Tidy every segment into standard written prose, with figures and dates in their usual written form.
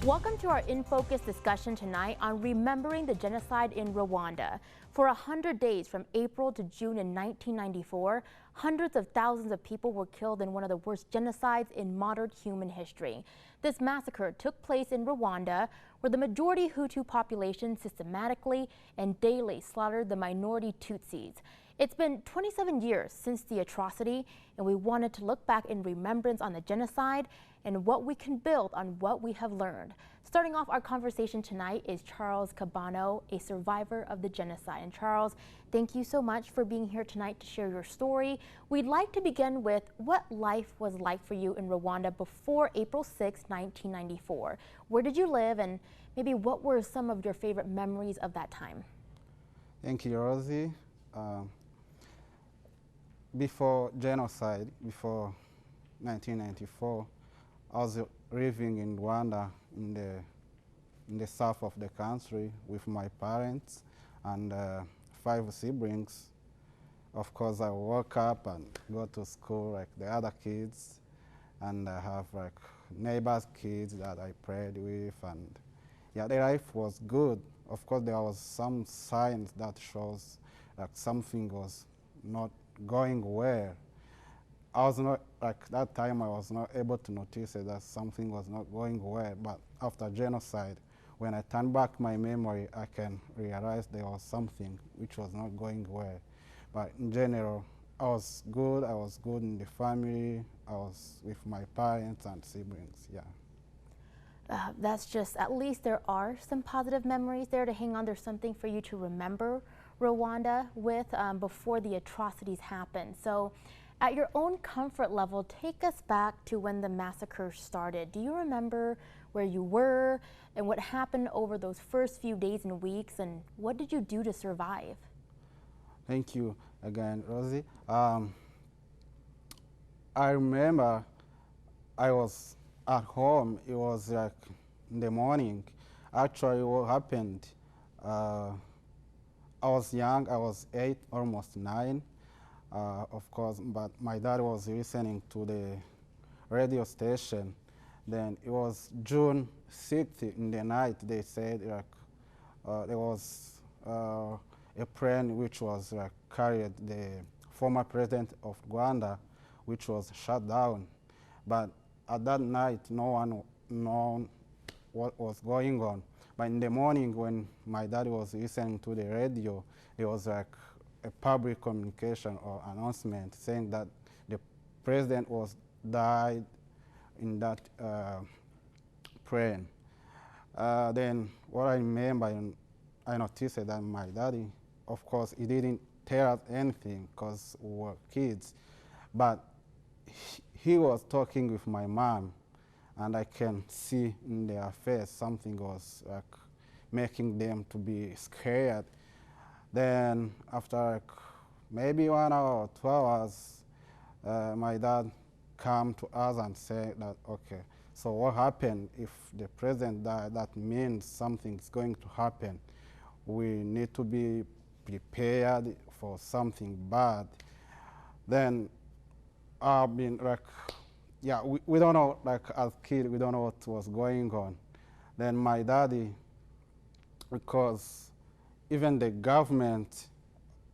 Welcome to our In Focus discussion tonight on remembering the genocide in Rwanda. For 100 days from April to June in 1994, hundreds of thousands of people were killed in one of the worst genocides in modern human history. This massacre took place in Rwanda, where the majority Hutu population systematically and daily slaughtered the minority Tutsis. It's been 27 years since the atrocity, and we wanted to look back in remembrance on the genocide and what we can build on what we have learned. Starting off our conversation tonight is Charles Kabano, a survivor of the genocide. And Charles, thank you so much for being here tonight to share your story. We'd like to begin with what life was like for you in Rwanda before April 6, 1994. Where did you live, and maybe what were some of your favorite memories of that time? Thank you, Rosie. Before genocide, before 1994, I was living in Rwanda, in the south of the country, with my parents and 5 siblings. Of course, I woke up and go to school like the other kids, and I have like neighbors' kids that I played with, and yeah, the life was good. Of course, there was some signs that shows like something was not going well. I was not, like that time I was not able to notice that something was not going well, but after genocide, when I turn back my memory, I can realize there was something which was not going well. But in general, I was good in the family, I was with my parents and siblings, yeah. That's just, at least there are some positive memories there to hang on. There's something for you to remember Rwanda with before the atrocities happened. So at your own comfort level, take us back to when the massacre started. Do you remember where you were and what happened over those first few days and weeks, and what did you do to survive? Thank you again, Rosie. I remember I was at home. It was like in the morning. Actually, what happened, I was young, I was 8, almost 9, of course, but my dad was listening to the radio station. Then it was June 6th in the night, they said like, there was a plane which was like carried the former president of Rwanda, which was shut down. But at that night, no one known what was going on. But in the morning, when my dad was listening to the radio, it was like a public communication or announcement saying that the president was died in that plane. Then what I remember, I noticed that my daddy, of course, he didn't tell us anything because we were kids, but he was talking with my mom, and I can see in their face something was like making them to be scared. Then after like maybe 1 hour or 2 hours, my dad came to us and said that, okay, so what happened if the president died? That means something's going to happen. We need to be prepared for something bad. Then I've been like, yeah, we don't know, like as kids, we don't know what was going on. Then my daddy, because even the government,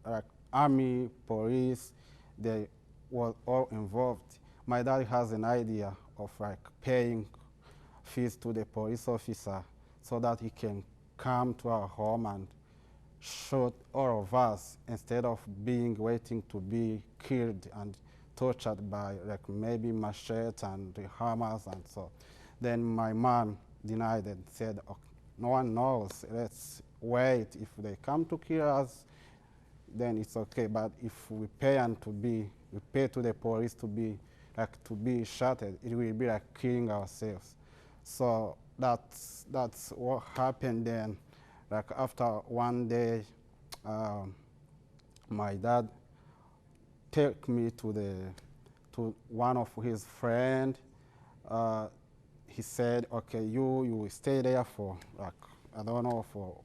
like army, police, they were all involved. My daddy has an idea of like paying fees to the police officer so that he can come to our home and shoot all of us instead of waiting to be killed and tortured by like maybe machete and the hammers and so. Then my mom denied it, said, okay, no one knows, let's wait. If they come to kill us, then it's okay. But if we pay we pay to the police to be shot, it will be like killing ourselves. So that's what happened then. Like after one day, my dad took me to one of his friends. He said, okay, you will stay there for like, I don't know for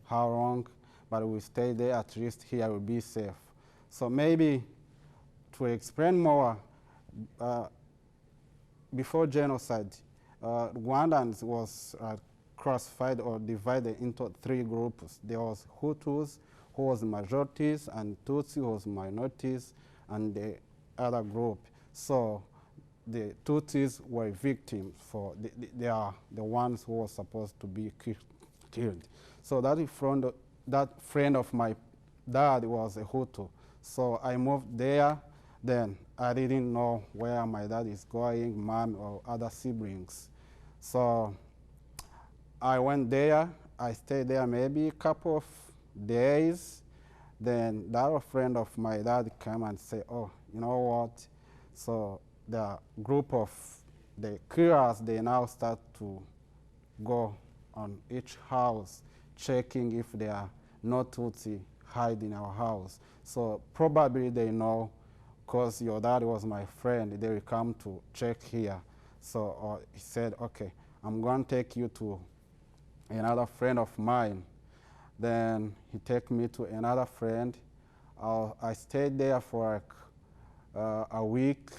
how long, but we stay there, at least here will be safe. So maybe to explain more, before genocide, Rwandans was classified or divided into three groups. There was Hutus, who was majorities, and Tutsi, who was minorities, and the other group. So the Tutsis were victims. For they are the ones who were supposed to be killed. So that friend of my dad was a Hutu. So I moved there. Then I didn't know where my dad is going, mom or other siblings. So I went there. I stayed there maybe a couple of days. Then the other friend of my dad came and said, oh, you know what? So the group of the killers, they now start to go on each house, checking if there are no Tutsi hide in our house. So probably they know, because your dad was my friend, they will come to check here. So he said, okay, I'm going to take you to another friend of mine. Then he took me to another friend. I stayed there for like a week.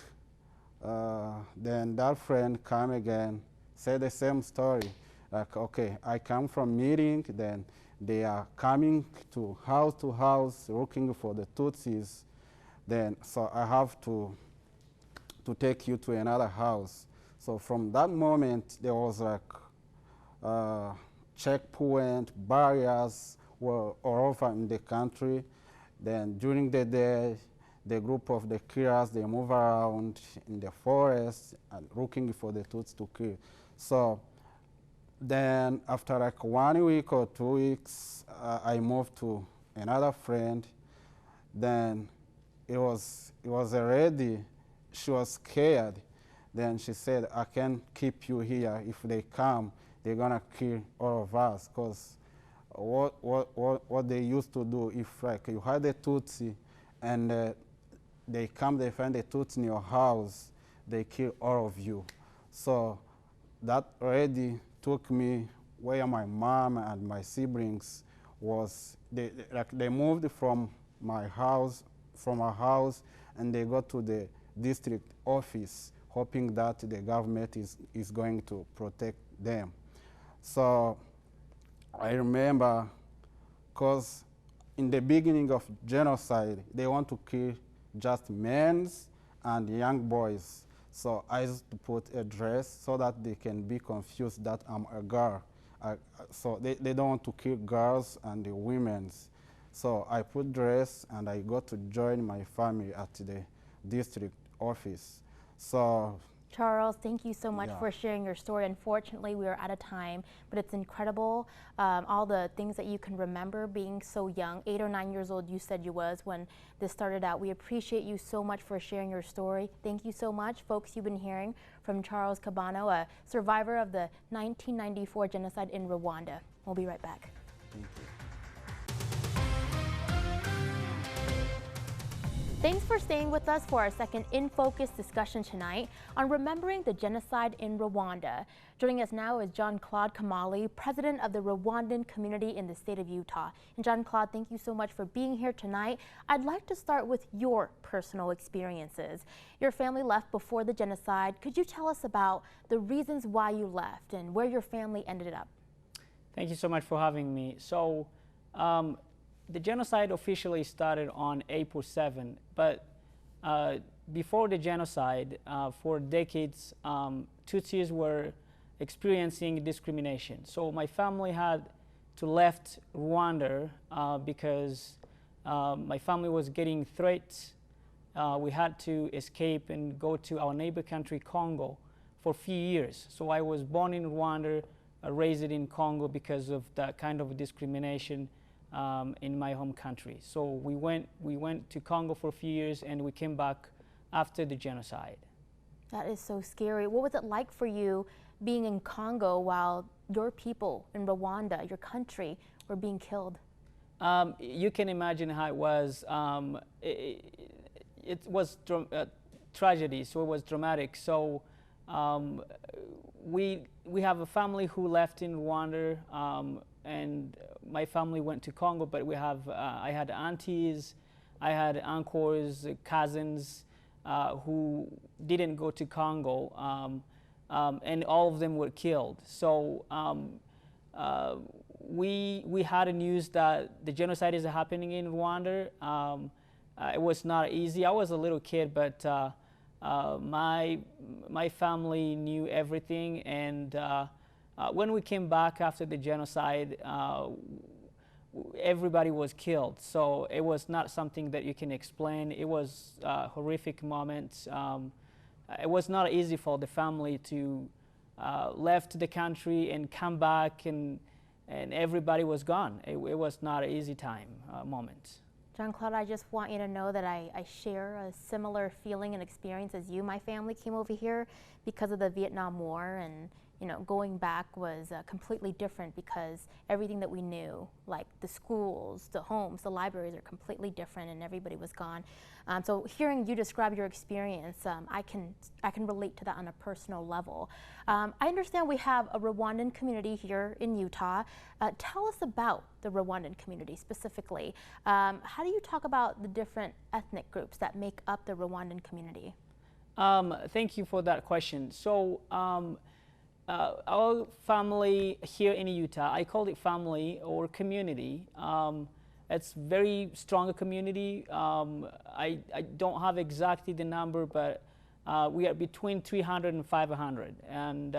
Then that friend came again, said the same story. Like, okay, I come from meeting, then they are coming to house looking for the Tutsis. Then, so I have to take you to another house. So from that moment, there was like checkpoint, barriers were all over in the country. Then during the day, the group of the killers, they move around in the forest and looking for the Tutsis to kill. So then after like 1 week or 2 weeks, I moved to another friend. Then it was already, she was scared. Then she said, I can't keep you here. If they come, they're gonna kill all of us. Because what they used to do, if like you had a Tutsi and they come, they find a Tutsi in your house, they kill all of you. So that already took me where my mom and my siblings was. They moved from my house, from our house, and they go to the district office, hoping that the government is going to protect them. So I remember, because in the beginning of genocide, they want to kill just men and young boys. So I used to put a dress so that they can be confused that I'm a girl. So they don't want to kill girls and the women. So I put dress and I got to join my family at the district office. So Charles, thank you so much for sharing your story. Unfortunately, we are out of time, but it's incredible, all the things that you can remember being so young. 8 or 9 years old, you said you was when this started out. We appreciate you so much for sharing your story. Thank you so much. Folks, you've been hearing from Charles Kabano, a survivor of the 1994 genocide in Rwanda. We'll be right back. thank you. Thanks for staying with us for our second In Focus discussion tonight on remembering the genocide in Rwanda. Joining us now is Claude Kamala, president of the Rwandan community in the state of Utah. And Claude, thank you so much for being here tonight. I'd like to start with your personal experiences. Your family left before the genocide. Could you tell us about the reasons why you left and where your family ended up? Thank you so much for having me. So, the genocide officially started on April 7, but before the genocide, for decades, Tutsis were experiencing discrimination. So my family had to left Rwanda because my family was getting threats. We had to escape and go to our neighbor country, Congo, for a few years. So I was born in Rwanda, raised in Congo because of that kind of discrimination in my home country. So we went to Congo for a few years and we came back after the genocide. That is so scary. What was it like for you being in Congo while your people in Rwanda, your country, were being killed? You can imagine how it was. It was tragedy, so it was dramatic. So we have a family who left in Rwanda, and my family went to Congo, but I had aunties, I had uncles, cousins who didn't go to Congo. and all of them were killed. So we had a news that the genocide is happening in Rwanda. It was not easy. I was a little kid, but my family knew everything. And when we came back after the genocide, everybody was killed. So it was not something that you can explain. It was a horrific moment. It was not easy for the family to left the country and come back, and everybody was gone. It was not an easy time moment. John Claude, I just want you to know that I share a similar feeling and experience as you. My family came over here because of the Vietnam War, and going back was completely different because everything that we knew, like the schools, the homes, the libraries, are completely different, and everybody was gone. So hearing you describe your experience, I can relate to that on a personal level. I understand we have a Rwandan community here in Utah. Tell us about the Rwandan community specifically. How do you talk about the different ethnic groups that make up the Rwandan community? Thank you for that question. So our family here in Utah, I call it family or community. It's very strong community. I don't have exactly the number, but we are between 300 and 500. And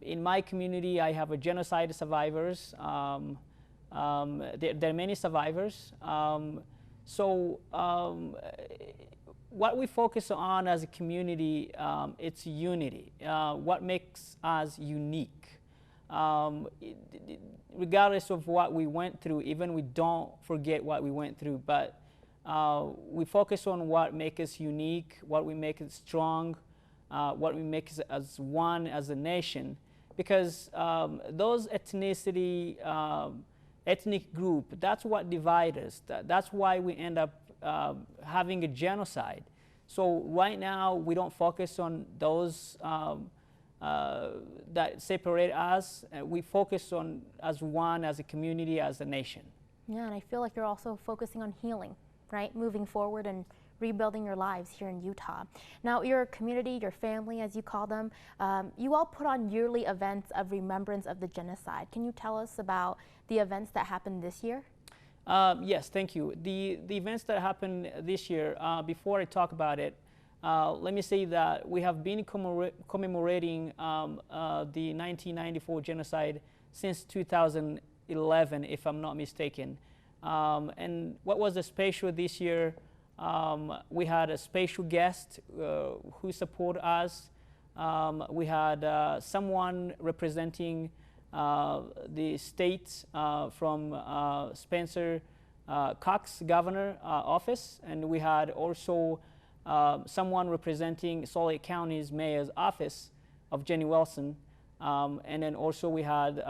in my community, I have a genocide survivors. There are many survivors. What we focus on as a community, it's unity. What makes us unique. Regardless of what we went through, even we don't forget what we went through, but we focus on what makes us unique, what we make us strong, what we make us as one as a nation. Because those ethnic group, that's what divides us. That's why we end up having a genocide. So right now we don't focus on those that separate us. We focus on as one, as a community, as a nation. Yeah, and I feel like you're also focusing on healing, right? Moving forward and rebuilding your lives here in Utah. Now, your community, your family, as you call them, you all put on yearly events of remembrance of the genocide. Can you tell us about the events that happened this year? Yes, thank you. The events that happened this year, before I talk about it, let me say that we have been commemorating the 1994 genocide since 2011, if I'm not mistaken. And what was special this year, we had a special guest who supported us. We had someone representing the state from Spencer Cox Governor office, and we had also someone representing Salt Lake County's Mayor's office of Jenny Wilson, and then also we had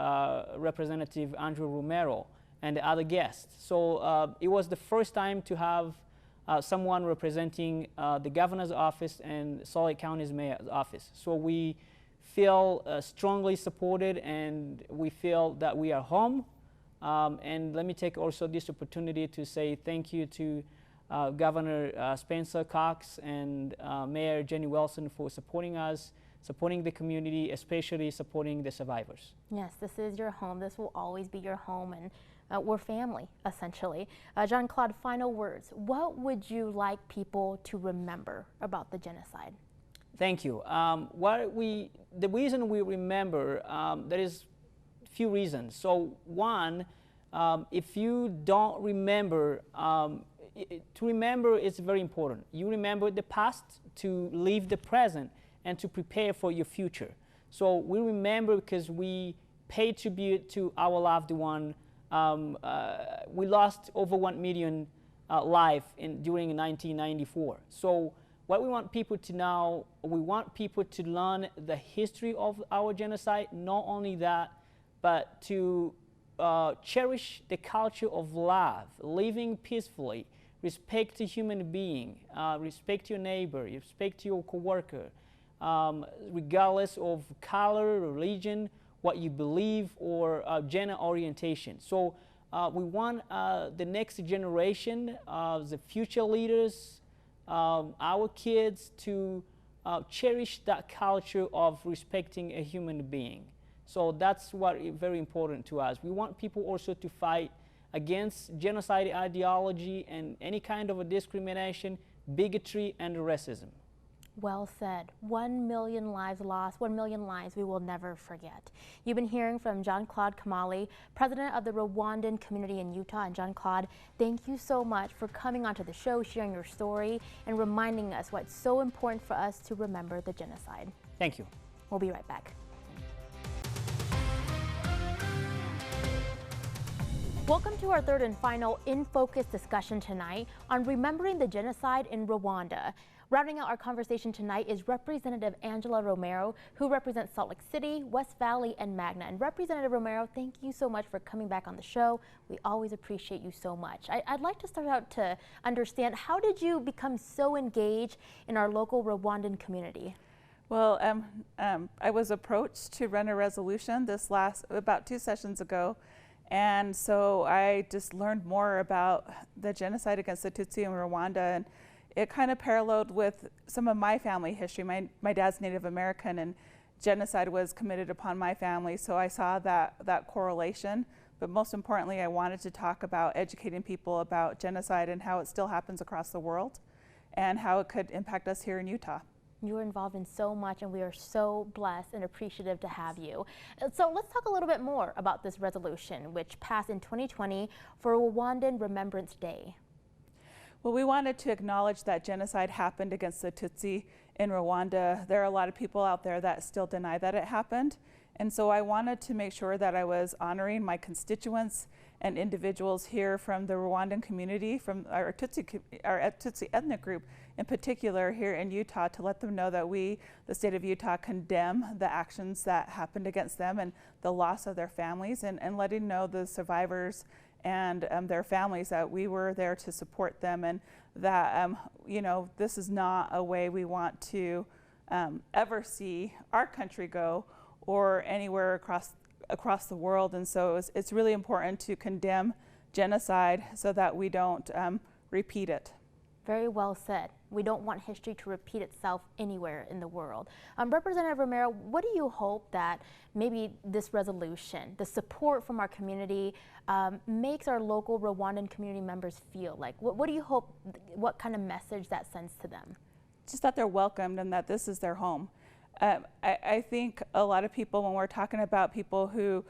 Representative Andrew Romero and the other guests. So it was the first time to have someone representing the governor's office and Salt Lake County's Mayor's office. So we feel strongly supported, and we feel that we are home. And let me take also this opportunity to say thank you to Governor Spencer Cox and Mayor Jenny Wilson for supporting us, supporting the community, especially supporting the survivors. Yes, this is your home. This will always be your home, and we're family, essentially. John Claude, final words. What would you like people to remember about the genocide? Thank you. The reason we remember, there is a few reasons. So one, if you don't remember, to remember is very important. You remember the past to live the present and to prepare for your future. So we remember because we pay tribute to our loved one. We lost over 1 million lives during 1994. So what we want people to know, we want people to learn the history of our genocide, not only that, but to cherish the culture of love, living peacefully, respect to human being, respect your neighbor, respect your coworker, regardless of color, religion, what you believe, or gender orientation. So we want the next generation, the future leaders, our kids to cherish that culture of respecting a human being. So that's what is very important to us. We want people also to fight against genocide ideology and any kind of a discrimination, bigotry, and racism. Well said. 1 million lives lost, 1 million lives we will never forget. You've been hearing from Claude Kamala, president of the Rwandan community in Utah. And Claude, thank you so much for coming onto the show, sharing your story, and reminding us why it's so important for us to remember the genocide. Thank you. We'll be right back. Welcome to our third and final In Focus discussion tonight on remembering the genocide in Rwanda. Rounding out our conversation tonight is Representative Angela Romero, who represents Salt Lake City, West Valley, and Magna. And Representative Romero, thank you so much for coming back on the show. We always appreciate you so much. I'd like to start out to understand, how did you become so engaged in our local Rwandan community? Well, I was approached to run a resolution about 2 sessions ago. And so I just learned more about the genocide against the Tutsi in Rwanda, and it kind of paralleled with some of my family history. My dad's Native American, and genocide was committed upon my family, so I saw that correlation. But most importantly, I wanted to talk about educating people about genocide and how it still happens across the world and how it could impact us here in Utah. You're involved in so much, and we are so blessed and appreciative to have you. So let's talk a little bit more about this resolution, which passed in 2020 for Rwandan Remembrance Day. Well, we wanted to acknowledge that genocide happened against the Tutsi in Rwanda. There are a lot of people out there that still deny that it happened. And so I wanted to make sure that I was honoring my constituents and individuals here from the Rwandan community, from our Tutsi ethnic group in particular here in Utah, to let them know that we, the state of Utah, condemn the actions that happened against them and the loss of their families, and letting know the survivors and their families that we were there to support them, and that you know, this is not a way we want to ever see our country go, or anywhere across the world. And so it's really important to condemn genocide so that we don't repeat it. Very well said. We don't want history to repeat itself anywhere in the world. Representative Romero, what do you hope that maybe this resolution, the support from our community, makes our local Rwandan community members feel like? What do you hope, what kind of message that sends to them? Just that they're welcomed and that this is their home. I think a lot of people, when we're talking about people who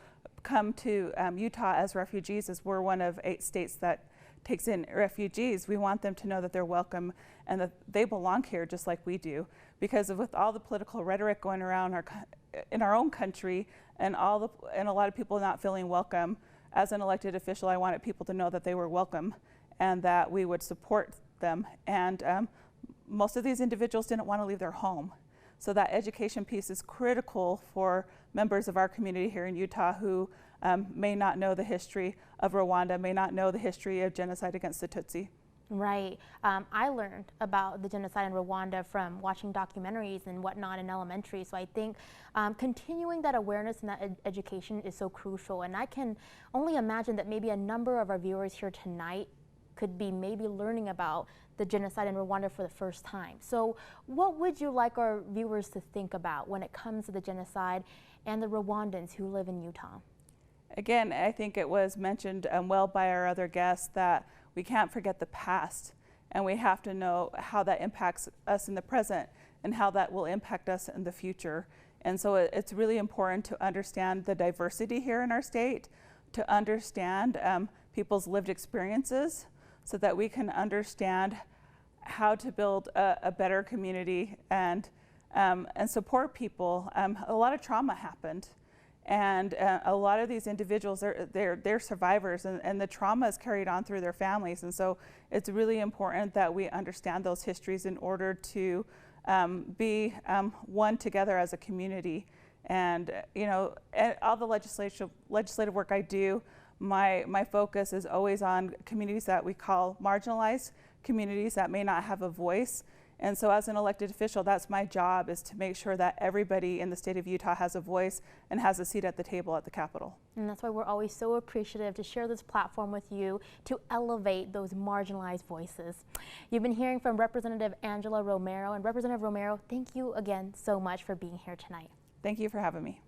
come to Utah as refugees, as we're one of 8 states that takes in refugees, we want them to know that they're welcome and that they belong here just like we do. Because with all the political rhetoric going around in our own country, and a lot of people not feeling welcome, as an elected official, I wanted people to know that they were welcome and that we would support them. And most of these individuals didn't want to leave their home. So that education piece is critical for members of our community here in Utah who may not know the history of Rwanda, may not know the history of genocide against the Tutsi. Right. I learned about the genocide in Rwanda from watching documentaries and whatnot in elementary. So I think continuing that awareness and that education is so crucial. And I can only imagine that maybe a number of our viewers here tonight could be maybe learning about the genocide in Rwanda for the first time. So what would you like our viewers to think about when it comes to the genocide and the Rwandans who live in Utah? Again, I think it was mentioned well by our other guests that we can't forget the past, and we have to know how that impacts us in the present and how that will impact us in the future. And so it's really important to understand the diversity here in our state, to understand people's lived experiences, so that we can understand how to build a better community and support people. A lot of trauma happened, and a lot of these individuals, they're survivors, and the trauma is carried on through their families. And so it's really important that we understand those histories in order to be one together as a community. And you know, all the legislative work I do, my focus is always on communities that we call marginalized, communities that may not have a voice And so as an elected official, that's my job, is to make sure that everybody in the state of Utah has a voice and has a seat at the table at the Capitol. And that's why we're always so appreciative to share this platform with you to elevate those marginalized voices. You've been hearing from Representative Angela Romero. And Representative Romero, thank you again so much for being here tonight. Thank you for having me.